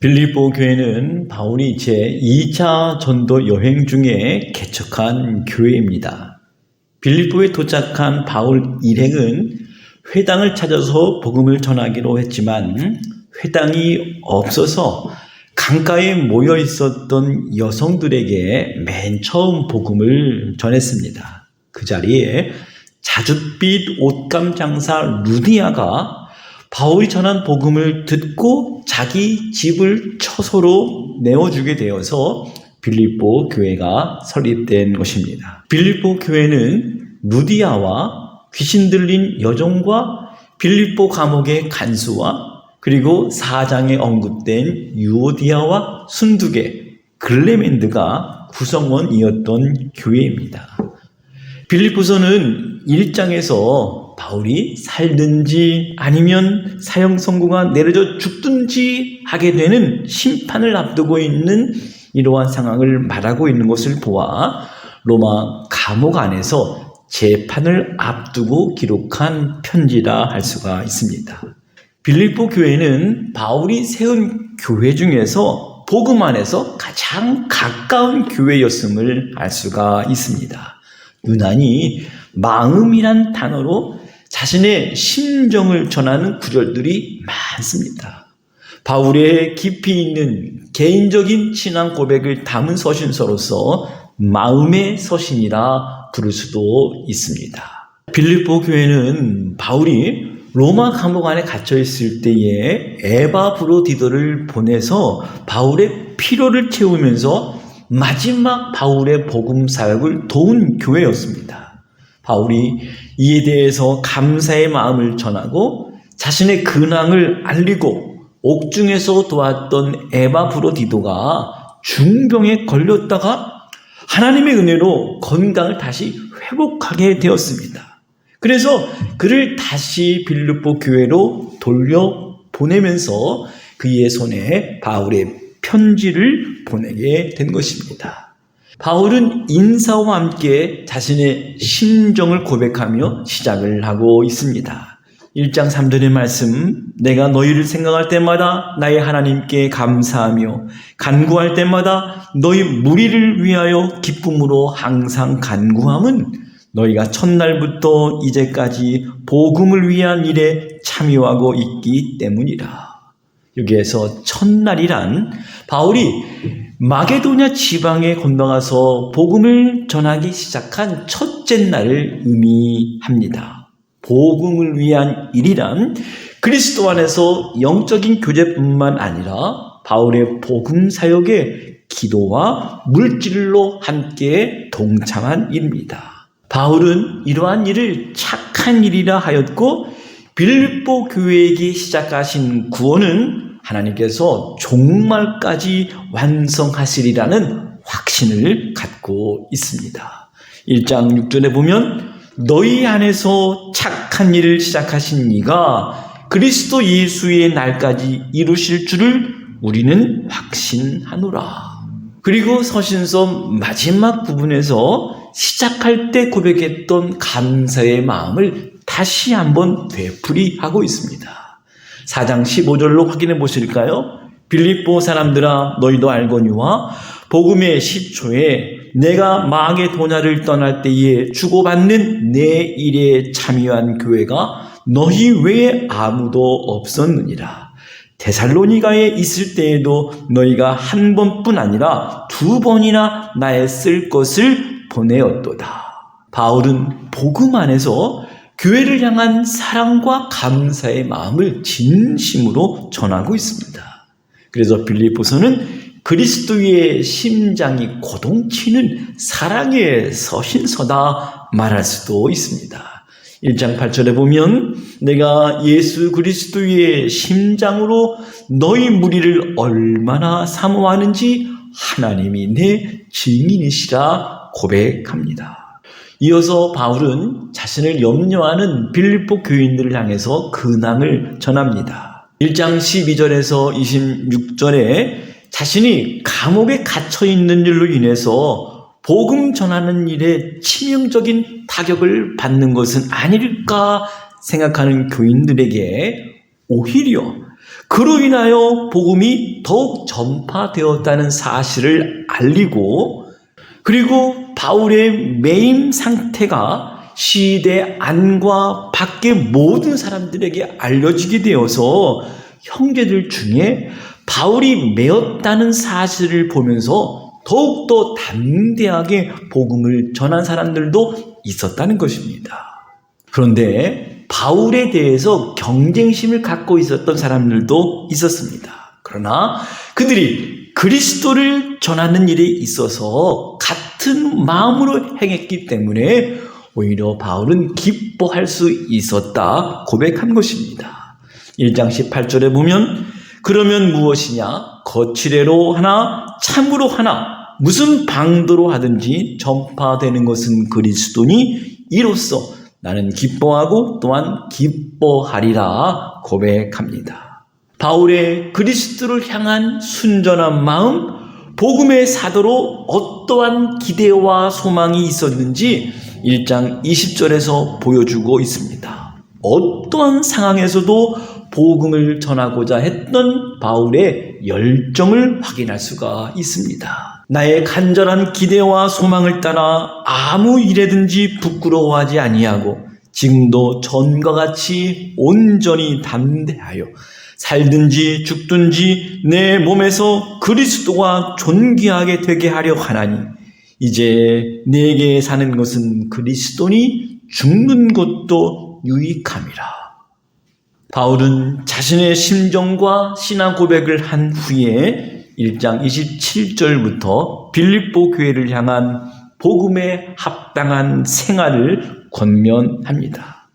빌립보 교회는 바울이 제2차 전도 여행 중에 개척한 교회입니다. 빌립보에 도착한 바울 일행은 회당을 찾아서 복음을 전하기로 했지만 회당이 없어서 강가에 모여 있었던 여성들에게 맨 처음 복음을 전했습니다. 그 자리에 자줏빛 옷감 장사 루디아가 바울이 전한 복음을 듣고 자기 집을 처소로 내어주게 되어서 빌립보 교회가 설립된 것입니다. 빌립보 교회는 루디아와 귀신 들린 여종과 빌립보 감옥의 간수와 그리고 4장에 언급된 유오디아와 순두계, 글레멘드가 구성원이었던 교회입니다. 빌립보서는 1장에서 바울이 살든지 아니면 사형 선고가 내려져 죽든지 하게 되는 심판을 앞두고 있는 이러한 상황을 말하고 있는 것을 보아 로마 감옥 안에서 재판을 앞두고 기록한 편지라 할 수가 있습니다. 빌립보 교회는 바울이 세운 교회 중에서 복음 안에서 가장 가까운 교회였음을 알 수가 있습니다. 유난히 마음이란 단어로 자신의 심정을 전하는 구절들이 많습니다. 바울의 깊이 있는 개인적인 신앙 고백을 담은 서신서로서 마음의 서신이라 부를 수도 있습니다. 빌립보 교회는 바울이 로마 감옥 안에 갇혀 있을 때에 에바브로디도를 보내서 바울의 피로를 채우면서 마지막 바울의 복음 사역을 도운 교회였습니다. 바울이 이에 대해서 감사의 마음을 전하고 자신의 근황을 알리고 옥중에서 도왔던 에바브로디도가 중병에 걸렸다가 하나님의 은혜로 건강을 다시 회복하게 되었습니다. 그래서 그를 다시 빌립보 교회로 돌려보내면서 그의 손에 바울의 편지를 보내게 된 것입니다. 바울은 인사와 함께 자신의 심정을 고백하며 시작을 하고 있습니다. 1장 3절의 말씀, 내가 너희를 생각할 때마다 나의 하나님께 감사하며 간구할 때마다 너희 무리를 위하여 기쁨으로 항상 간구함은 너희가 첫날부터 이제까지 복음을 위한 일에 참여하고 있기 때문이라. 여기에서 첫날이란 바울이 마게도냐 지방에 건너가서 복음을 전하기 시작한 첫째 날을 의미합니다. 복음을 위한 일이란 그리스도 안에서 영적인 교제뿐만 아니라 바울의 복음 사역에 기도와 물질로 함께 동참한 일입니다. 바울은 이러한 일을 착한 일이라 하였고 빌립보 교회에게 시작하신 구원은 하나님께서 종말까지 완성하시리라는 확신을 갖고 있습니다. 1장 6절에 보면 너희 안에서 착한 일을 시작하신 이가 그리스도 예수의 날까지 이루실 줄을 우리는 확신하노라. 그리고 서신서 마지막 부분에서 시작할 때 고백했던 감사의 마음을 다시 한번 되풀이하고 있습니다. 4장 15절로 확인해 보실까요? 빌립보 사람들아 너희도 알거니와 복음의 시초에 내가 마게도냐를 떠날 때에 주고받는 내 일에 참여한 교회가 너희 외에 아무도 없었느니라. 데살로니가에 있을 때에도 너희가 한 번뿐 아니라 두 번이나 나의 쓸 것을 보내었도다. 바울은 복음 안에서 교회를 향한 사랑과 감사의 마음을 진심으로 전하고 있습니다. 그래서 빌립보서는 그리스도의 심장이 고동치는 사랑의 서신서다 말할 수도 있습니다. 1장 8절에 보면 내가 예수 그리스도의 심장으로 너희 무리를 얼마나 사모하는지 하나님이 내 증인이시라 고백합니다. 이어서 바울은 자신을 염려하는 빌립보 교인들을 향해서 근황을 전합니다. 1장 12절에서 26절에 자신이 감옥에 갇혀 있는 일로 인해서 복음 전하는 일에 치명적인 타격을 받는 것은 아닐까 생각하는 교인들에게 오히려 그로 인하여 복음이 더욱 전파되었다는 사실을 알리고, 그리고 바울의 매임 상태가 시대 안과 밖의 모든 사람들에게 알려지게 되어서 형제들 중에 바울이 매였다는 사실을 보면서 더욱더 담대하게 복음을 전한 사람들도 있었다는 것입니다. 그런데 바울에 대해서 경쟁심을 갖고 있었던 사람들도 있었습니다. 그러나 그들이 그리스도를 전하는 일에 있어서 같은 마음으로 행했기 때문에 오히려 바울은 기뻐할 수 있었다 고백한 것입니다. 1장 18절에 보면 그러면 무엇이냐? 거칠애로 하나 참으로 하나 무슨 방도로 하든지 전파되는 것은 그리스도니 이로써 나는 기뻐하고 또한 기뻐하리라 고백합니다. 바울의 그리스도를 향한 순전한 마음, 복음의 사도로 어떠한 기대와 소망이 있었는지 1장 20절에서 보여주고 있습니다. 어떠한 상황에서도 복음을 전하고자 했던 바울의 열정을 확인할 수가 있습니다. 나의 간절한 기대와 소망을 따라 아무 일에든지 부끄러워하지 아니하고 지금도 전과 같이 온전히 담대하여 살든지 죽든지 내 몸에서 그리스도가 존귀하게 되게 하려 하나니 이제 내게 사는 것은 그리스도니 죽는 것도 유익함이라. 바울은 자신의 심정과 신앙 고백을 한 후에 1장 27절부터 빌립보 교회를 향한 복음에 합당한 생활을 권면합니다.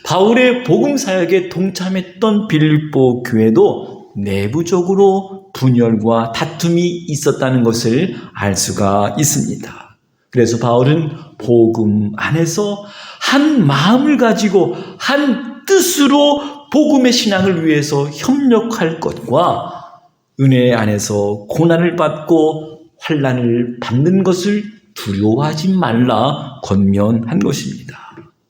바울의 복음 사역에 동참했던 빌립보 교회도 내부적으로 분열과 다툼이 있었다는 것을 알 수가 있습니다. 그래서 바울은 복음 안에서 한 마음을 가지고 한 뜻으로 복음의 신앙을 위해서 협력할 것과 은혜 안에서 고난을 받고 환난을 받는 것을 두려워하지 말라 권면한 것입니다.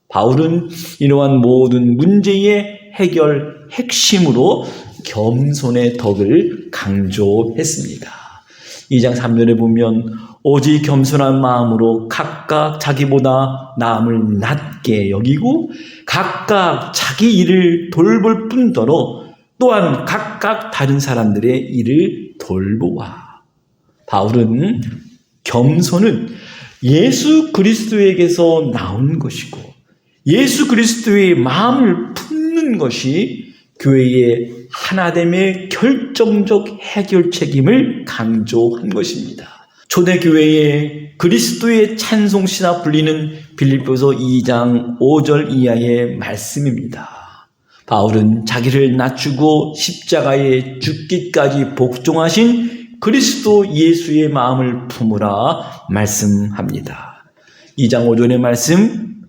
바울은 이러한 모든 문제의 해결 핵심으로 겸손의 덕을 강조했습니다. 2장 3절에 보면 오직 겸손한 마음으로 각각 자기보다 남을 낮게 여기고 각각 자기 일을 돌볼 뿐더러 또한 각각 다른 사람들의 일을 돌보아. 바울은 겸손은 예수 그리스도에게서 나온 것이고 예수 그리스도의 마음을 품는 것이 교회의 하나됨의 결정적 해결 책임을 강조한 것입니다. 초대교회의 그리스도의 찬송시나 불리는 빌립보서 2장 5절 이하의 말씀입니다. 바울은 자기를 낮추고 십자가에 죽기까지 복종하신 그리스도 예수의 마음을 품으라 말씀합니다. 2장 5절의 말씀,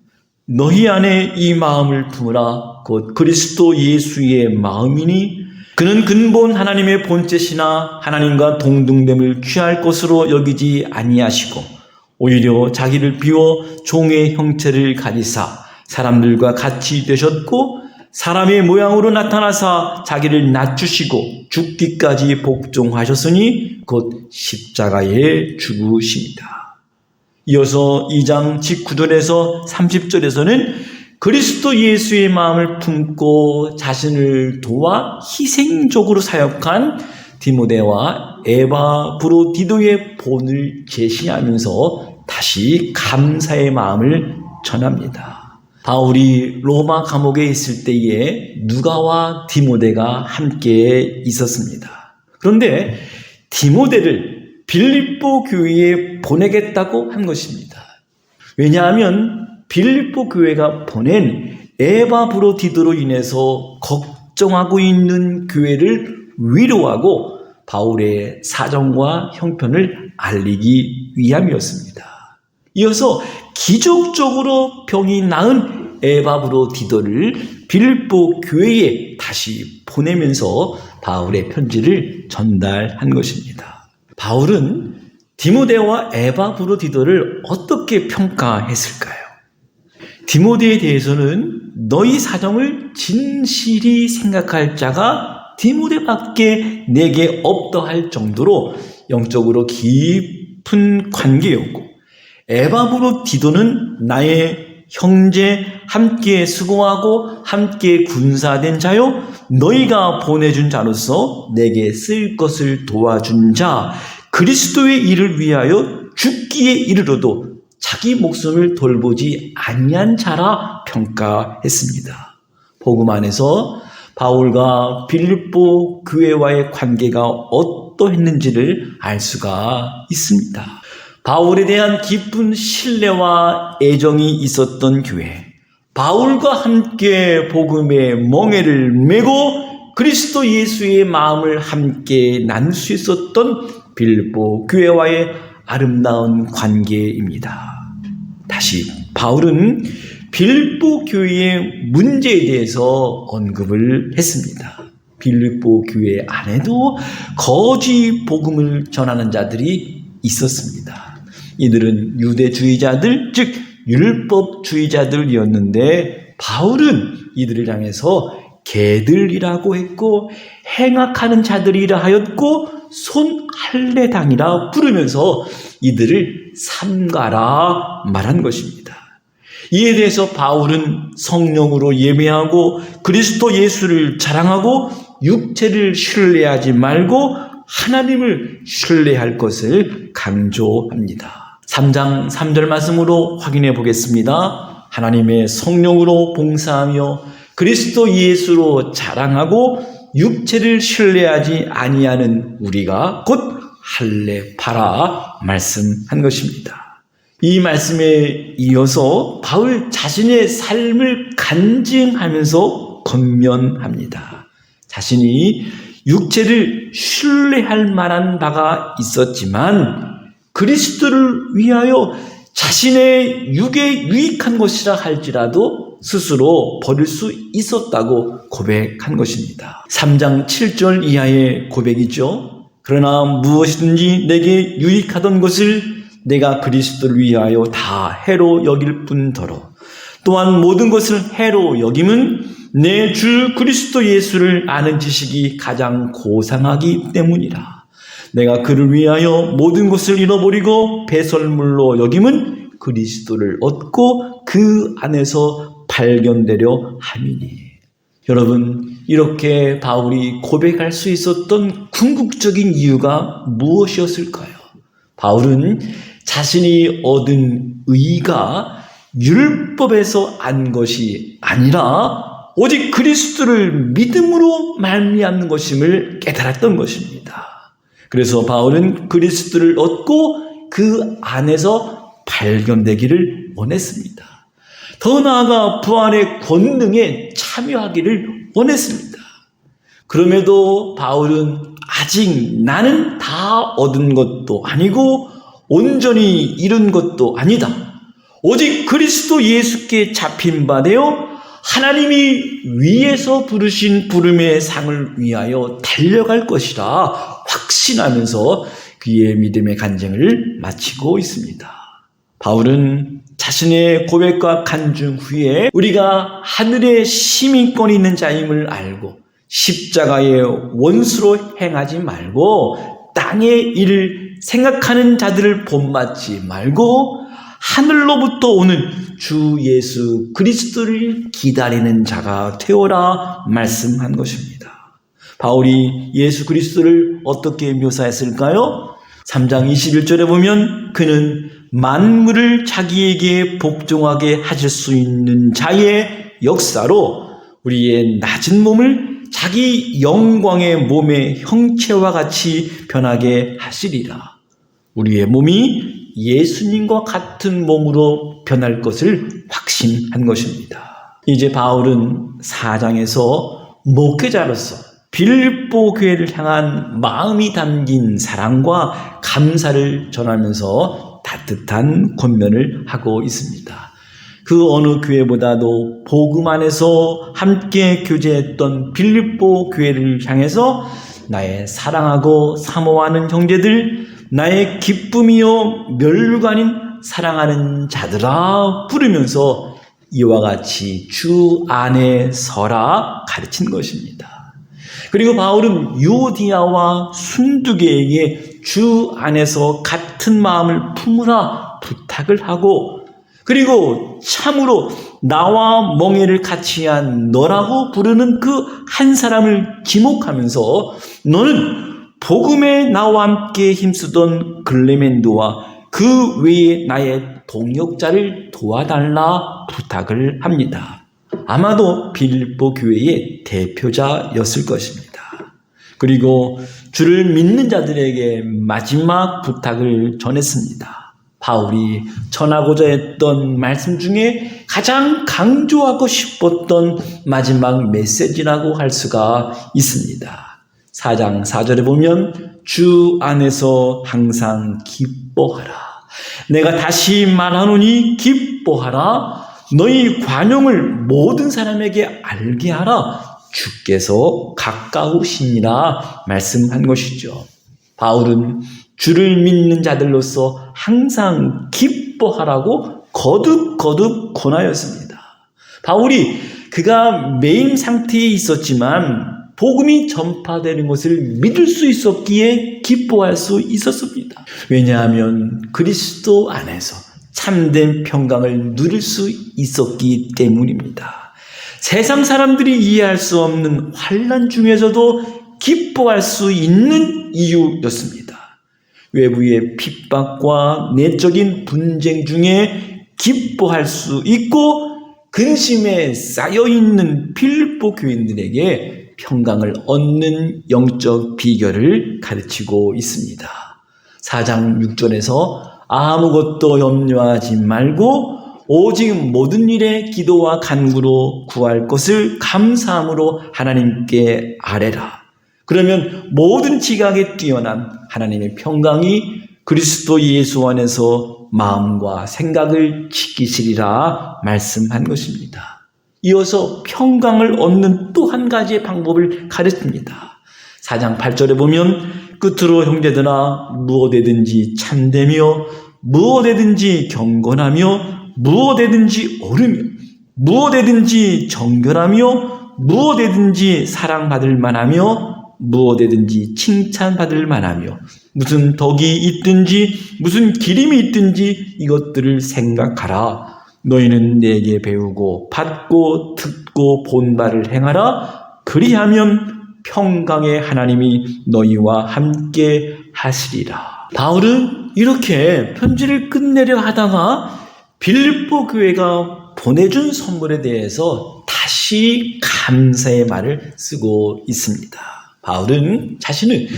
너희 안에 이 마음을 품으라 곧 그리스도 예수의 마음이니 그는 근본 하나님의 본체시나 하나님과 동등됨을 취할 것으로 여기지 아니하시고 오히려 자기를 비워 종의 형체를 가지사 사람들과 같이 되셨고 사람의 모양으로 나타나사 자기를 낮추시고 죽기까지 복종하셨으니 곧 십자가에 죽으십니다. 이어서 2장 19절에서 30절에서는 그리스도 예수의 마음을 품고 자신을 도와 희생적으로 사역한 디모데와 에바브로디도의 본을 제시하면서 다시 감사의 마음을 전합니다. 바울이 로마 감옥에 있을 때에 누가와 디모데가 함께 있었습니다. 그런데 디모데를 빌립보 교회에 보내겠다고 한 것입니다. 왜냐하면 빌립보 교회가 보낸 에바브로디도로 인해서 걱정하고 있는 교회를 위로하고 바울의 사정과 형편을 알리기 위함이었습니다. 이어서 기적적으로 병이 나은 에바브로디도를 빌립보 교회에 다시 보내면서 바울의 편지를 전달한 것입니다. 바울은 디모데와 에바브로디도를 어떻게 평가했을까요? 디모데에 대해서는 너희 사정을 진실이 생각할 자가 디모데밖에 내게 없다 할 정도로 영적으로 깊은 관계였고, 에바브로 디도는 나의 형제, 함께 수고하고 함께 군사된 자요, 너희가 보내준 자로서 내게 쓸 것을 도와준 자, 그리스도의 일을 위하여 죽기에 이르러도 자기 목숨을 돌보지 아니한 자라 평가했습니다. 복음 안에서 바울과 빌립보 교회와의 관계가 어떠했는지를 알 수가 있습니다. 바울에 대한 깊은 신뢰와 애정이 있었던 교회, 바울과 함께 복음의 멍에를 메고 그리스도 예수의 마음을 함께 나눌 수 있었던 빌립보 교회와의 아름다운 관계입니다. 다시 바울은 빌립보 교회의 문제에 대해서 언급을 했습니다. 빌립보 교회 안에도 거짓 복음을 전하는 자들이 있었습니다. 이들은 유대주의자들, 즉 율법주의자들이었는데 바울은 이들을 향해서 개들이라고 했고 행악하는 자들이라 하였고 손할례당이라 부르면서 이들을 삼가라 말한 것입니다. 이에 대해서 바울은 성령으로 예배하고 그리스도 예수를 자랑하고 육체를 신뢰하지 말고 하나님을 신뢰할 것을 강조합니다. 3장 3절 말씀으로 확인해 보겠습니다. 하나님의 성령으로 봉사하며 그리스도 예수로 자랑하고 육체를 신뢰하지 아니하는 우리가 곧 할례파라 말씀한 것입니다. 이 말씀에 이어서 바울 자신의 삶을 간증하면서 권면합니다. 자신이 육체를 신뢰할 만한 바가 있었지만 그리스도를 위하여 자신의 육에 유익한 것이라 할지라도 스스로 버릴 수 있었다고 고백한 것입니다. 3장 7절 이하의 고백이죠. 그러나 무엇이든지 내게 유익하던 것을 내가 그리스도를 위하여 다 해로 여길 뿐더러 또한 모든 것을 해로 여김은 내 주 그리스도 예수를 아는 지식이 가장 고상하기 때문이라. 내가 그를 위하여 모든 것을 잃어버리고 배설물로 여김은 그리스도를 얻고 그 안에서 발견되려 함이니. 여러분, 이렇게 바울이 고백할 수 있었던 궁극적인 이유가 무엇이었을까요? 바울은 자신이 얻은 의가 율법에서 안 것이 아니라 오직 그리스도를 믿음으로 말미암는 것임을 깨달았던 것입니다. 그래서 바울은 그리스도를 얻고 그 안에서 발견되기를 원했습니다. 더 나아가 부활의 권능에 참여하기를 원했습니다. 그럼에도 바울은 아직 나는 다 얻은 것도 아니고 온전히 이룬 것도 아니다. 오직 그리스도 예수께 잡힌 바 되어 하나님이 위에서 부르신 부름의 상을 위하여 달려갈 것이라 확신하면서 그의 믿음의 간증을 마치고 있습니다. 바울은 자신의 고백과 간증 후에 우리가 하늘에 시민권이 있는 자임을 알고 십자가의 원수로 행하지 말고 땅의 일을 생각하는 자들을 본받지 말고 하늘로부터 오는 주 예수 그리스도를 기다리는 자가 되어라 말씀한 것입니다. 바울이 예수 그리스도를 어떻게 묘사했을까요? 3장 21절에 보면 그는 만물을 자기에게 복종하게 하실 수 있는 자의 역사로 우리의 낮은 몸을 자기 영광의 몸의 형체와 같이 변하게 하시리라. 우리의 몸이 예수님과 같은 몸으로 변할 것을 확신한 것입니다. 이제 바울은 4장에서 목회자로서 빌립보 교회를 향한 마음이 담긴 사랑과 감사를 전하면서 따뜻한 권면을 하고 있습니다. 그 어느 교회보다도 복음 안에서 함께 교제했던 빌립보 교회를 향해서 나의 사랑하고 사모하는 형제들, 나의 기쁨이요 멸류관인 사랑하는 자들아 부르면서 이와 같이 주 안에 서라 가르친 것입니다. 그리고 바울은 유오디아와 순두계에게 주 안에서 같은 마음을 품으라 부탁을 하고, 그리고 참으로 나와 멍에를 같이 한 너라고 부르는 그 한 사람을 지목하면서 너는 복음에 나와 함께 힘쓰던 글레멘도와 그 외에 나의 동역자를 도와달라 부탁을 합니다. 아마도 빌립보 교회의 대표자였을 것입니다. 그리고 주를 믿는 자들에게 마지막 부탁을 전했습니다. 바울이 전하고자 했던 말씀 중에 가장 강조하고 싶었던 마지막 메시지라고 할 수가 있습니다. 4장 4절에 보면 주 안에서 항상 기뻐하라. 내가 다시 말하노니 기뻐하라. 너희 관용을 모든 사람에게 알게 하라. 주께서 가까우시니라 말씀한 것이죠. 바울은 주를 믿는 자들로서 항상 기뻐하라고 거듭 권하였습니다. 바울이 그가 매임 상태에 있었지만 복음이 전파되는 것을 믿을 수 있었기에 기뻐할 수 있었습니다. 왜냐하면 그리스도 안에서 참된 평강을 누릴 수 있었기 때문입니다. 세상 사람들이 이해할 수 없는 환난 중에서도 기뻐할 수 있는 이유였습니다. 외부의 핍박과 내적인 분쟁 중에 기뻐할 수 있고 근심에 쌓여있는 빌립보 교인들에게 평강을 얻는 영적 비결을 가르치고 있습니다. 4장 6절에서 아무것도 염려하지 말고 오직 모든 일에 기도와 간구로 구할 것을 감사함으로 하나님께 아뢰라. 그러면 모든 지각에 뛰어난 하나님의 평강이 그리스도 예수 안에서 마음과 생각을 지키시리라 말씀한 것입니다. 이어서 평강을 얻는 또 한 가지의 방법을 가르칩니다. 4장 8절에 보면 끝으로 형제들아 무엇이든지 참되며 무엇이든지 경건하며 무엇이든지 옳으며 무엇이든지 정결하며 무엇이든지 사랑받을 만하며 무엇이든지 칭찬받을 만하며 무슨 덕이 있든지 무슨 기림이 있든지 이것들을 생각하라. 너희는 내게 배우고 받고 듣고 본 바를 행하라. 그리하면 평강의 하나님이 너희와 함께 하시리라. 바울은 이렇게 편지를 끝내려 하다가 빌립보 교회가 보내준 선물에 대해서 다시 감사의 말을 쓰고 있습니다. 바울은 자신은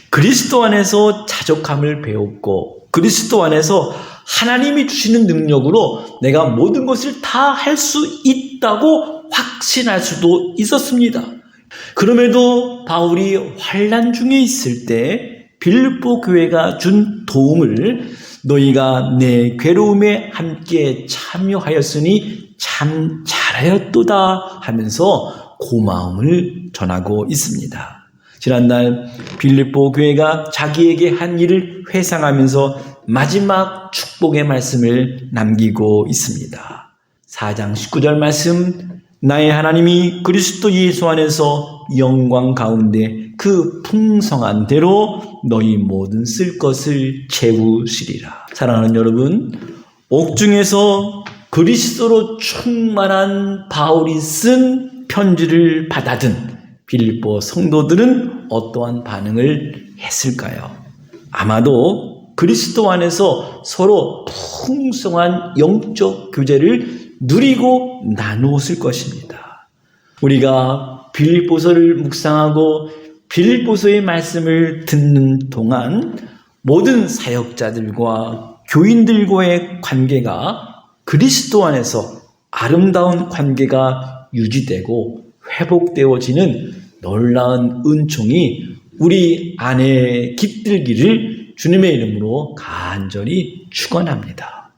그리스도 안에서 자족함을 배웠고 그리스도 안에서 하나님이 주시는 능력으로 내가 모든 것을 다 할 수 있다고 확신할 수도 있었습니다. 그럼에도 바울이 환난 중에 있을 때 빌립보 교회가 준 도움을 너희가 내 괴로움에 함께 참여하였으니 참 잘하였도다 하면서 고마움을 전하고 있습니다. 지난날 빌립보 교회가 자기에게 한 일을 회상하면서 마지막 축복의 말씀을 남기고 있습니다. 4장 19절 말씀, 나의 하나님이 그리스도 예수 안에서 영광 가운데 그 풍성한 대로 너희 모든 쓸 것을 채우시리라. 사랑하는 여러분, 옥중에서 그리스도로 충만한 바울이 쓴 편지를 받아든 빌립보 성도들은 어떠한 반응을 했을까요? 아마도 그리스도 안에서 서로 풍성한 영적 교제를 누리고 나누었을 것입니다. 우리가 빌립보서를 묵상하고 빌립보서의 말씀을 듣는 동안 모든 사역자들과 교인들과의 관계가 그리스도 안에서 아름다운 관계가 유지되고 회복되어지는 놀라운 은총이 우리 안에 깃들기를 주님의 이름으로 간절히 축원합니다.